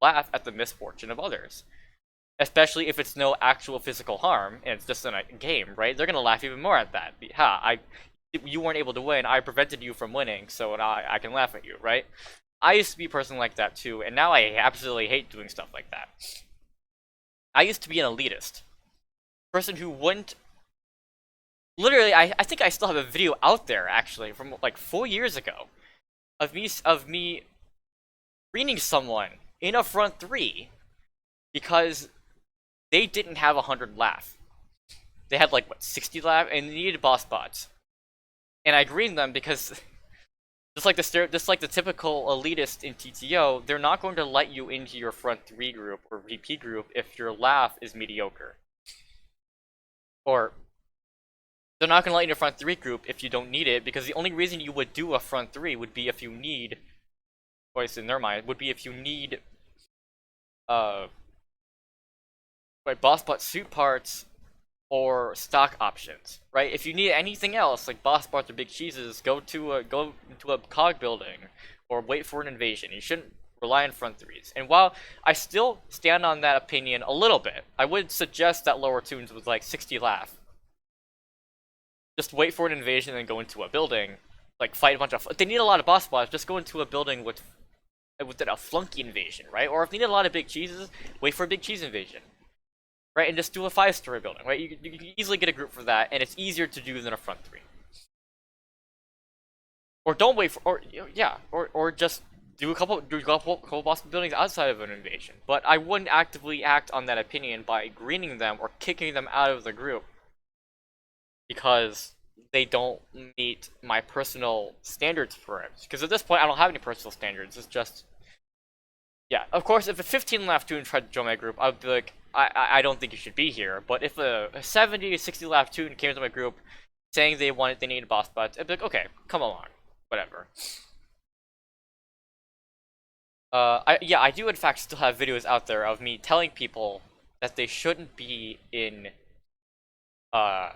laugh at the misfortune of others. Especially if it's no actual physical harm and it's just in a game, right? They're gonna laugh even more at that. You weren't able to win, I prevented you from winning, so I can laugh at you, right? I used to be a person like that too, and now I absolutely hate doing stuff like that. I used to be an elitist. Person who wouldn't... Literally, I think I still have a video out there, actually, from like 4 years ago, of me screening someone in a front three because they didn't have 100 laugh. They had like, what, 60 laugh, and they needed boss bots. And I greened them because, just like the typical elitist in TTO, they're not going to let you into your front 3 group or VP group if your laugh is mediocre. Or, they're not going to let you in your front 3 group if you don't need it, because the only reason you would do a front 3 would be if you need, or at least in their mind, would be if you need, boss bot suit parts, or stock options, right? If you need anything else, like boss parts or big cheeses, go into a cog building, or wait for an invasion. You shouldn't rely on front threes. And while I still stand on that opinion a little bit, I would suggest that lower tunes with like 60 laugh. Just wait for an invasion and go into a building, like fight a bunch of... If they need a lot of boss bots, just go into a building with a flunky invasion, right? Or if they need a lot of big cheeses, wait for a big cheese invasion. Right, and just do a 5-story building, right? You can easily get a group for that, and it's easier to do than a front 3. Or don't wait for, or just do a couple boss buildings outside of an invasion. But I wouldn't actively act on that opinion by greening them or kicking them out of the group because they don't meet my personal standards for it. Because at this point, I don't have any personal standards. It's just, yeah. Of course, if a 15 laugh tune tried to join my group, I would be like, I don't think you should be here. But if a 70 or 60 laugh tune came to my group saying they needed boss bots, I'd be like, okay, come along, whatever. I do in fact still have videos out there of me telling people that they shouldn't be in a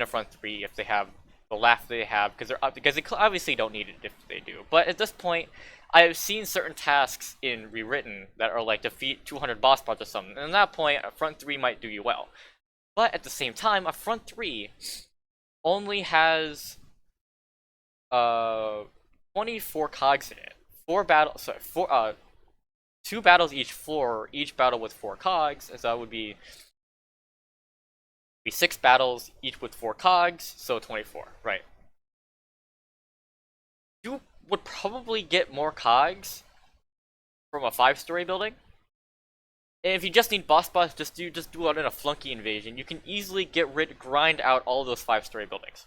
front 3 if they have the laugh they have, because they obviously don't need it if they do. But at this point, I've seen certain tasks in Rewritten that are like defeat 200 boss bots or something, and at that point, a front 3 might do you well. But at the same time, a front 3 only has 24 cogs in it. 2 battles each floor, each battle with 4 cogs, so that would be 6 battles, each with 4 cogs, so 24, right? You would probably get more cogs from a 5-story building. And if you just need boss bots, just do it in a flunky invasion. You can easily grind out all those 5-story buildings,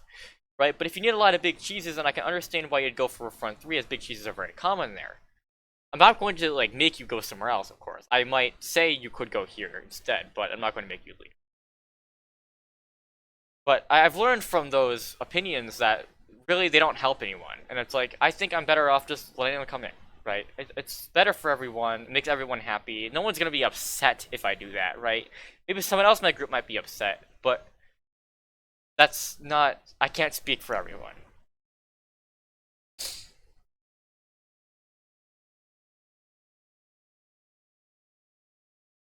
right? But if you need a lot of big cheeses, then I can understand why you'd go for a front 3, as big cheeses are very common there. I'm not going to like make you go somewhere else, of course. I might say you could go here instead, but I'm not going to make you leave. But I've learned from those opinions that really they don't help anyone, and it's like I think I'm better off just letting them come in, right? It's better for everyone, it makes everyone happy. No one's gonna be upset if I do that, right? Maybe someone else in my group might be upset, but that's not. I can't speak for everyone.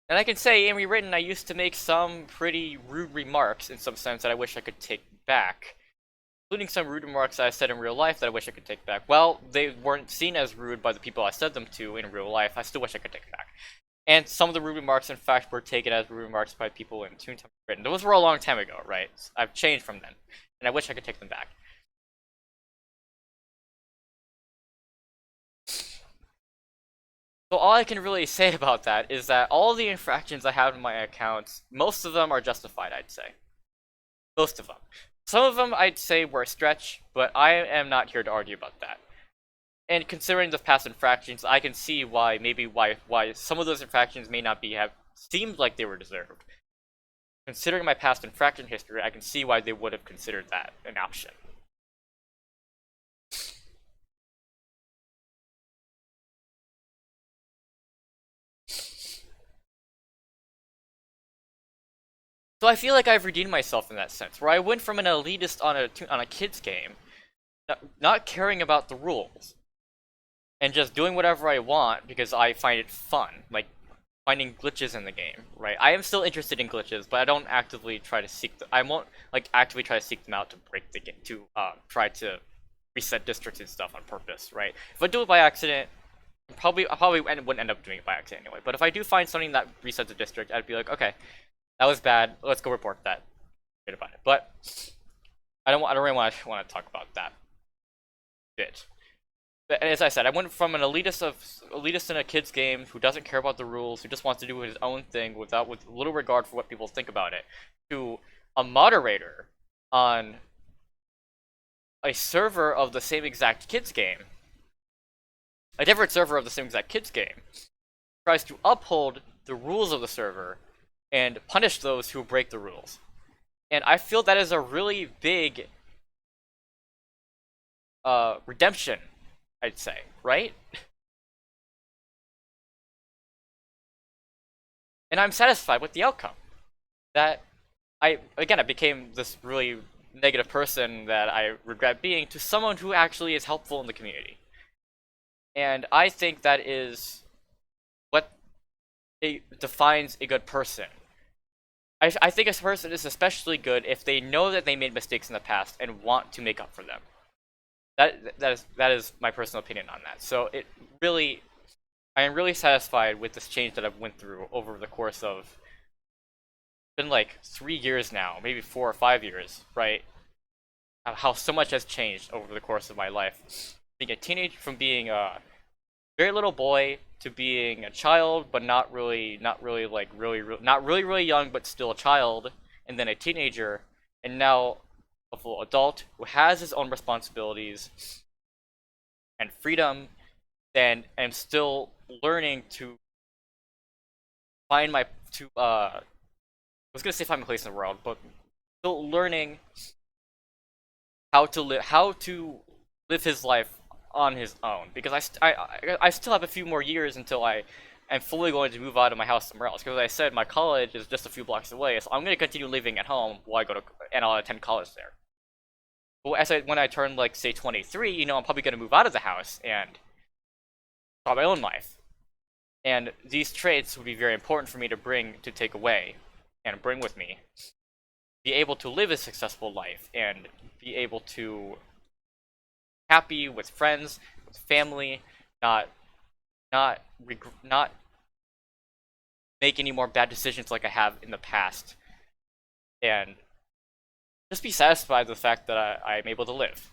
And I can say, in Rewritten, I used to make some pretty rude remarks in some sense that I wish I could take back. Including some rude remarks I said in real life that I wish I could take back. Well, they weren't seen as rude by the people I said them to in real life. I still wish I could take it back. And some of the rude remarks, in fact, were taken as rude remarks by people in Toontown Rewritten. Those were a long time ago, right? I've changed from then, and I wish I could take them back. So all I can really say about that is that all the infractions I have in my accounts, most of them are justified, I'd say. Most of them. Some of them I'd say were a stretch, but I am not here to argue about that. And considering the past infractions, I can see why some of those infractions may not have seemed like they were deserved. Considering my past infraction history, I can see why they would have considered that an option. So I feel like I've redeemed myself in that sense, where I went from an elitist on a kids game, not caring about the rules, and just doing whatever I want because I find it fun, like finding glitches in the game, right? I am still interested in glitches, but I don't actively try to seek them. I won't like actively try to seek them out to break the game, to try to reset districts and stuff on purpose, right? If I do it by accident, I probably wouldn't end up doing it by accident anyway. But if I do find something that resets a district, I'd be like, okay, that was bad. Let's go report that. Forget about it. But I don't really want to talk about that bit. But as I said, I went from an elitist in a kids game who doesn't care about the rules, who just wants to do his own thing with little regard for what people think about it, to a moderator on a server of the same exact kids game, a different server of the same exact kids game, tries to uphold the rules of the server and punish those who break the rules. And I feel that is a really big redemption, I'd say, right? And I'm satisfied with the outcome. That I became this really negative person that I regret being to someone who actually is helpful in the community. And I think that is what defines a good person. I think a person is especially good if they know that they made mistakes in the past and want to make up for them. That is my personal opinion on that. So I am really satisfied with this change that I've went through over the course of been like 3 years now, maybe 4 or 5 years, right? How so much has changed over the course of my life. Being a teenager, from being a very little boy to being a child, but not really really young, but still a child, and then a teenager, and now a full adult who has his own responsibilities and freedom, and am still learning to find my I was gonna say find my place in the world, but still learning how to live his life on his own, because I still have a few more years until I am fully going to move out of my house somewhere else. Because as I said, my college is just a few blocks away, so I'm going to continue living at home while I go to and I'll attend college there. But when I turn like say 23, you know, I'm probably going to move out of the house and start my own life. And these traits would be very important for me to take away and bring with me. Be able to live a successful life and be able to happy with friends, with family, not not make any more bad decisions like I have in the past, and just be satisfied with the fact that I'm able to live.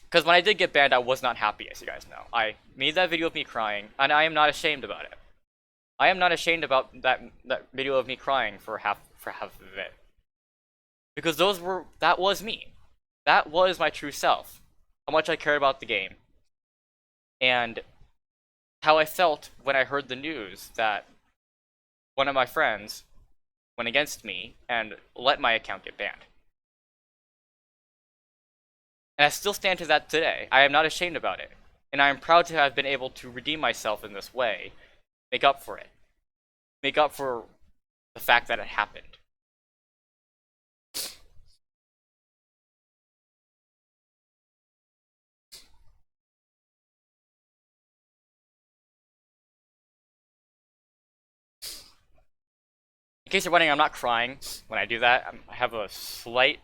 Because when I did get banned, I was not happy, as you guys know. I made that video of me crying, and I am not ashamed about it. I am not ashamed about that video of me crying for half of it. Because that was me. That was my true self. How much I cared about the game. And how I felt when I heard the news that one of my friends went against me and let my account get banned. And I still stand to that today. I am not ashamed about it. And I am proud to have been able to redeem myself in this way. Make up for it. Make up for the fact that it happened. In case you're wondering, I'm not crying when I do that. I have a slight...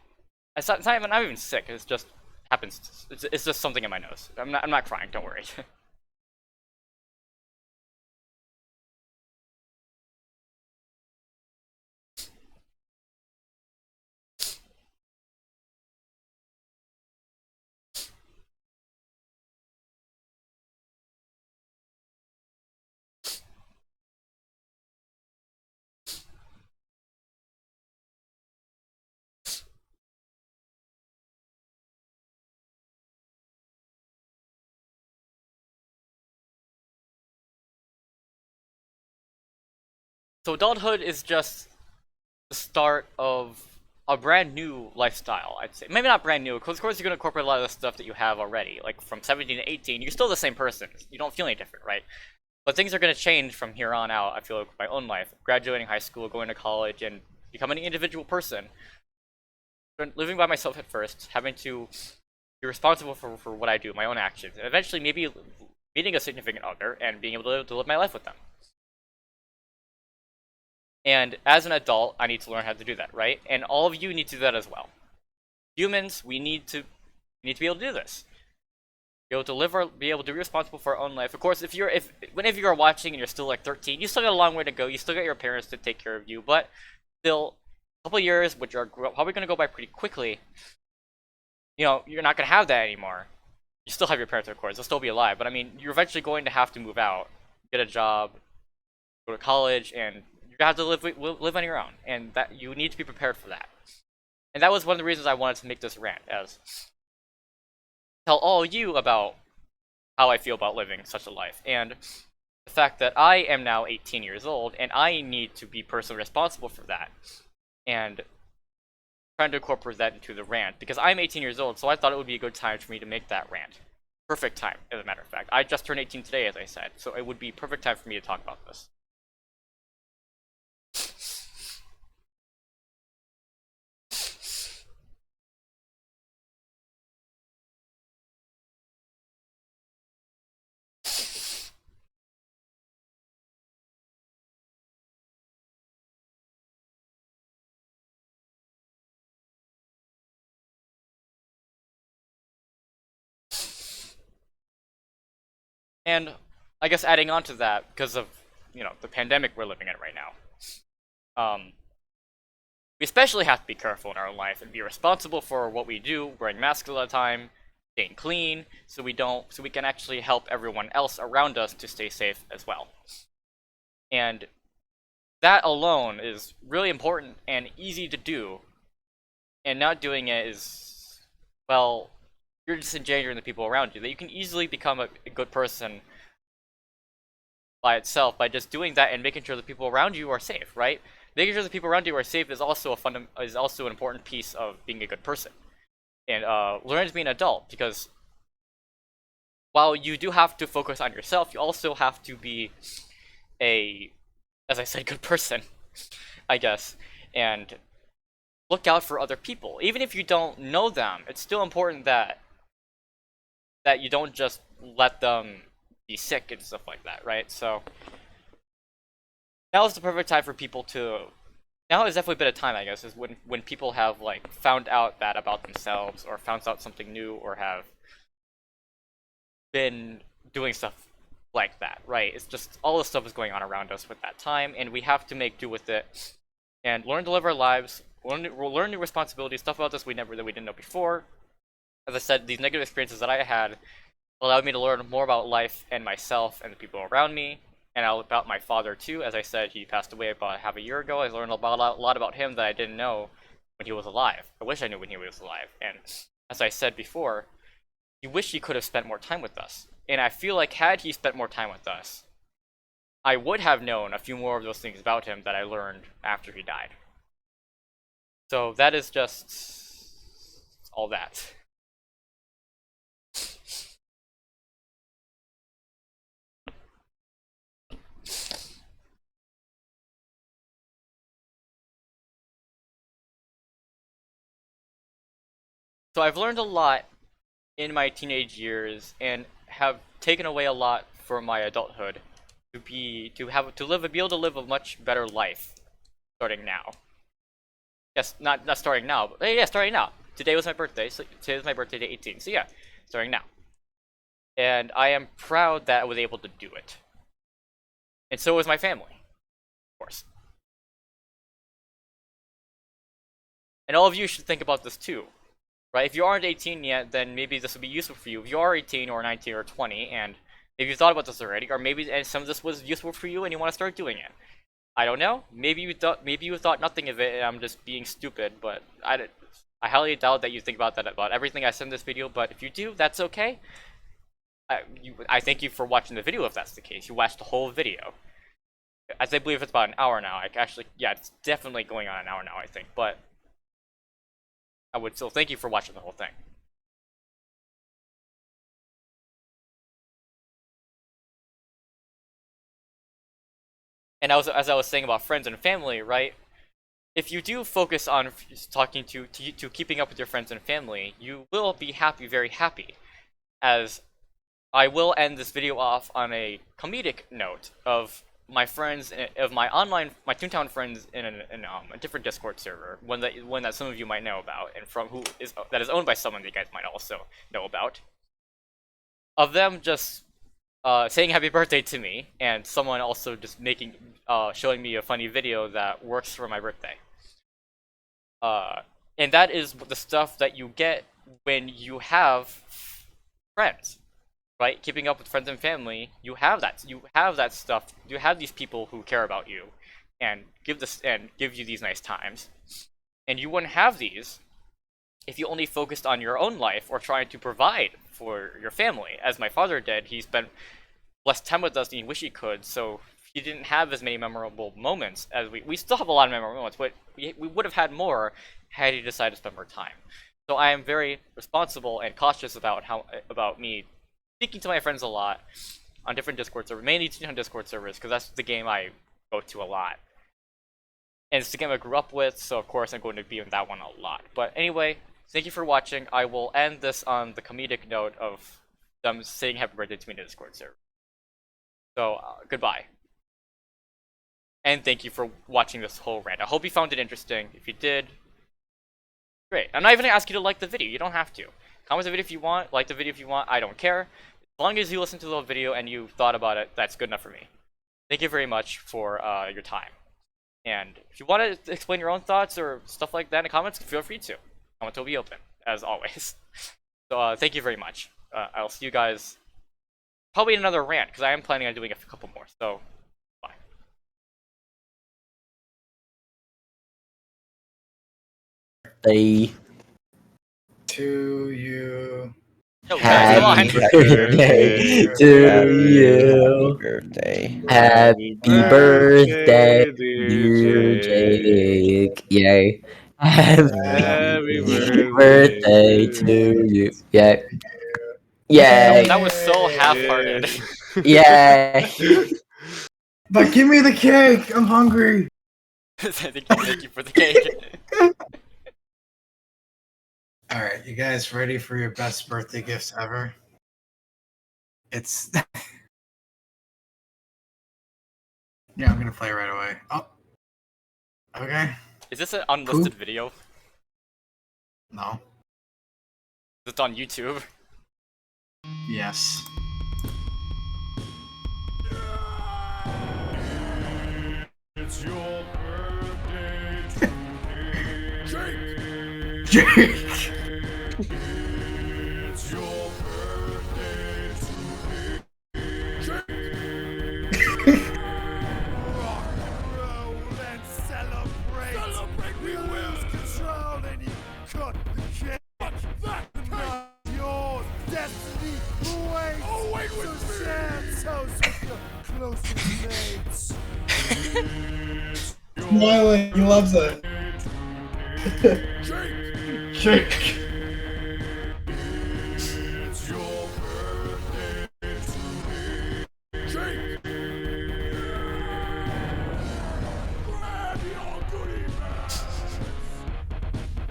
I'm not even sick. It's just happens. It's just something in my nose. I'm not crying. Don't worry. So adulthood is just the start of a brand new lifestyle, I'd say. Maybe not brand new, because of course you're going to incorporate a lot of the stuff that you have already. Like from 17 to 18, you're still the same person. You don't feel any different, right? But things are going to change from here on out, I feel like, with my own life. Graduating high school, going to college, and becoming an individual person. Living by myself at first, having to be responsible for what I do, my own actions, and eventually maybe meeting a significant other and being able to live my life with them. And as an adult, I need to learn how to do that, right? And all of you need to do that as well. Humans, we need to be able to do this. Be able to live be able to be responsible for our own life. Of course, whenever you are watching and you're still like 13, you still got a long way to go. You still got your parents to take care of you, but still, a couple years, which are probably going to go by pretty quickly, you know, you're not going to have that anymore. You still have your parents, of course. They'll still be alive, but I mean, you're eventually going to have to move out, get a job, go to college, and you have to live on your own, and that you need to be prepared for that. And that was one of the reasons I wanted to make this rant, as tell all you about how I feel about living such a life, and the fact that I am now 18 years old, and I need to be personally responsible for that, and trying to incorporate that into the rant, because I'm 18 years old, so I thought it would be a good time for me to make that rant. Perfect time, as a matter of fact. I just turned 18 today, as I said, so it would be perfect time for me to talk about this. And I guess adding on to that, because of, you know, the pandemic we're living in right now, we especially have to be careful in our own life and be responsible for what we do, wearing masks all the time, staying clean, so we can actually help everyone else around us to stay safe as well. And that alone is really important and easy to do, and not doing it is, well, you're just endangering the people around you. That you can easily become a good person by itself by just doing that and making sure the people around you are safe, right? Making sure the people around you are safe is also an important piece of being a good person, and learning to be an adult. Because while you do have to focus on yourself, you also have to be a, as I said, good person, I guess, and look out for other people. Even if you don't know them, it's still important that you don't just let them be sick and stuff like that, right? So now is the perfect time for people to... Now is definitely a bit of time, I guess, is when people have, like, found out that about themselves, or found out something new, or have been doing stuff like that, right? It's just all this stuff is going on around us with that time, and we have to make do with it and learn to live our lives. Learn new responsibilities, stuff about this we didn't know before. As I said, these negative experiences that I had allowed me to learn more about life and myself and the people around me, and about my father too. As I said, he passed away about half a year ago. I learned a lot about him that I didn't know when he was alive. I wish I knew when he was alive. And as I said before, you wish he could have spent more time with us. And I feel like had he spent more time with us, I would have known a few more of those things about him that I learned after he died. So that is just all that. So I've learned a lot in my teenage years and have taken away a lot from my adulthood be able to live a much better life starting now. Yes, not starting now, but yeah, starting now. Today was my birthday, so today was my birthday, day 18. So yeah, starting now. And I am proud that I was able to do it. And so was my family, of course. And all of you should think about this too, right? If you aren't 18 yet, then maybe this would be useful for you. If you are 18 or 19 or 20, and maybe you thought about this already, or maybe some of this was useful for you and you want to start doing it. I don't know. Maybe you thought nothing of it and I'm just being stupid, but I highly doubt that you think about that about everything I said in this video, but if you do, that's okay. I thank you for watching the video if that's the case. You watched the whole video. As I believe it's about an hour now. Yeah, it's definitely going on an hour now, I think, but I would still thank you for watching the whole thing. And as I was saying about friends and family, right? If you do focus on talking to keeping up with your friends and family, you will be happy, very happy. As I will end this video off on a comedic note of my friends, of my Toontown friends in a different Discord server, one that some of you might know about, and that is owned by someone that you guys might also know about. Of them just saying happy birthday to me, and someone also just showing me a funny video that works for my birthday. And that is the stuff that you get when you have friends, right? Keeping up with friends and family, you have that stuff. You have these people who care about you, and give you these nice times. And you wouldn't have these if you only focused on your own life or trying to provide for your family, as my father did. He spent less time with us than he wished he could, so he didn't have as many memorable moments as we still have a lot of memorable moments, but we would have had more had he decided to spend more time. So I am very responsible and cautious about me speaking to my friends a lot on different Discord servers, mainly on Discord servers, because that's the game I go to a lot. And it's the game I grew up with, so of course I'm going to be in that one a lot. But anyway, thank you for watching. I will end this on the comedic note of them saying happy birthday to me in the Discord server. So, goodbye. And thank you for watching this whole rant. I hope you found it interesting. If you did, great. I'm not even gonna ask you to like the video. You don't have to. Comment the video if you want, like the video if you want, I don't care. As long as you listen to the video and you thought about it, that's good enough for me. Thank you very much for your time. And if you want to explain your own thoughts or stuff like that in the comments, feel free to. Comments will be open, as always. So thank you very much. I'll see you guys probably in another rant, because I am planning on doing a couple more. So, bye. Birthday to you. No, guys, come on. Happy birthday to you. Birthday. Happy birthday, dear Jake. Yay. Happy birthday to you. Yay. Yay. That was so half-hearted. Yay. But give me the cake! I'm hungry! Thank you for the cake. Alright, you guys ready for your best birthday gifts ever? It's... yeah, I'm gonna play right away. Oh. Okay. Is this an unlisted video? No. Is it on YouTube? Yes. Jake. Smiling, he loves it. Jake.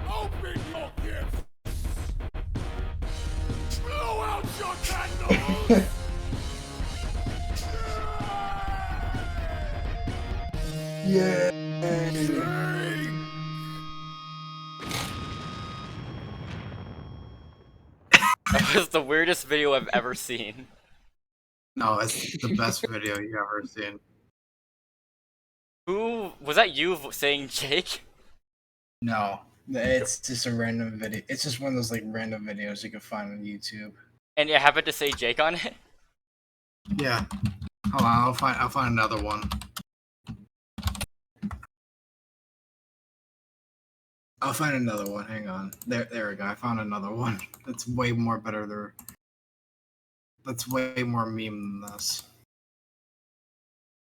Open your gifts! Blow out your candles! Yeah. That was the weirdest video I've ever seen. No, it's the best video you've ever seen. Who was that? You saying Jake? No, it's just a random video. It's just one of those like random videos you can find on YouTube. And you happened to say Jake on it? Yeah. Hold on, I'll find another one. I'll find another one. Hang on. There we go. I found another one. That's way more better there. That's way more meme than this.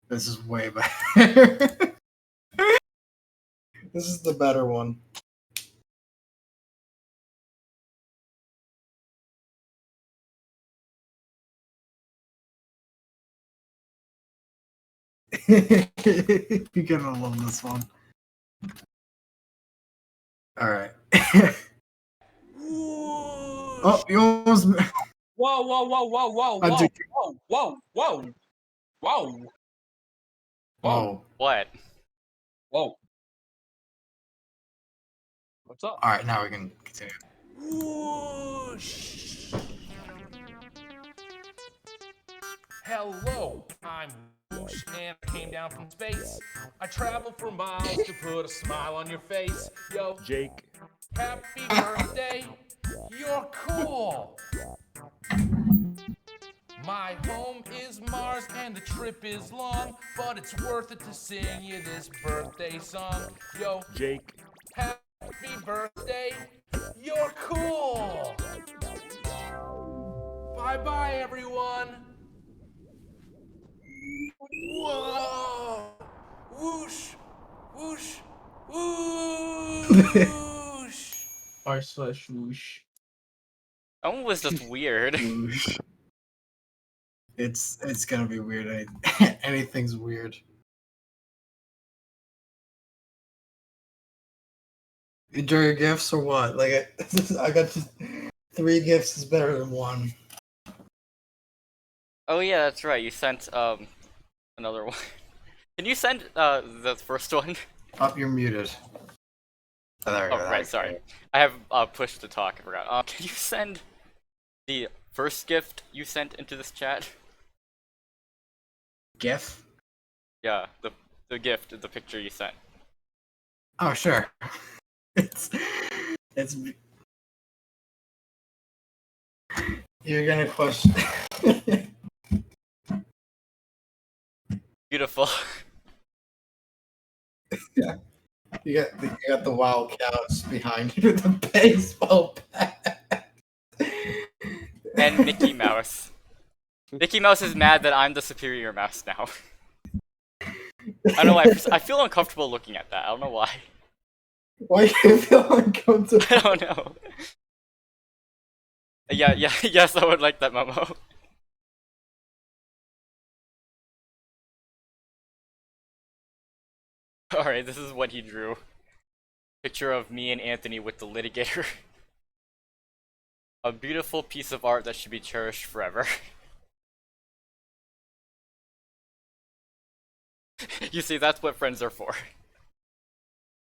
This is way better. This is the better one. You're gonna love this one. Alright. Oh, you almost. Whoa, whoa, whoa, whoa, whoa, I whoa, do- whoa, whoa, whoa, whoa, Oh. What? whoa. What's up? Alright, now we can continue. Whoosh. Hello, I'm Whoosh, and I came down from space. I traveled for miles to put a smile on your face. Yo, Jake. happy birthday, you're cool. My home is Mars and the trip is long, but it's worth it to sing you this birthday song. Yo, Jake. happy birthday, you're cool. Bye-bye, everyone. Whoa! Whoosh! Whoosh! Whoosh! r/whoosh. That one was just weird. It's gonna be weird. Anything's weird. Enjoy your gifts or what? Like I got just 3 gifts is better than 1. Oh yeah, that's right. You sent another one. Can you send the first one? Up, you're muted. Oh, there we Oh go. right, sorry. I have pushed to talk. I forgot. Can you send the first gift you sent into this chat? GIF? Yeah, the gift, the picture you sent. Oh sure. it's you're gonna question. Beautiful. You got the wild couch behind you with the baseball bat. And Mickey Mouse. Mickey Mouse is mad that I'm the superior mouse now. I don't know why. I feel uncomfortable looking at that. I don't know why. Why do you feel uncomfortable? I don't know. Yeah, yes, I would like that memo. Alright, this is what he drew. Picture of me and Anthony with the litigator. A beautiful piece of art that should be cherished forever. You see, that's what friends are for.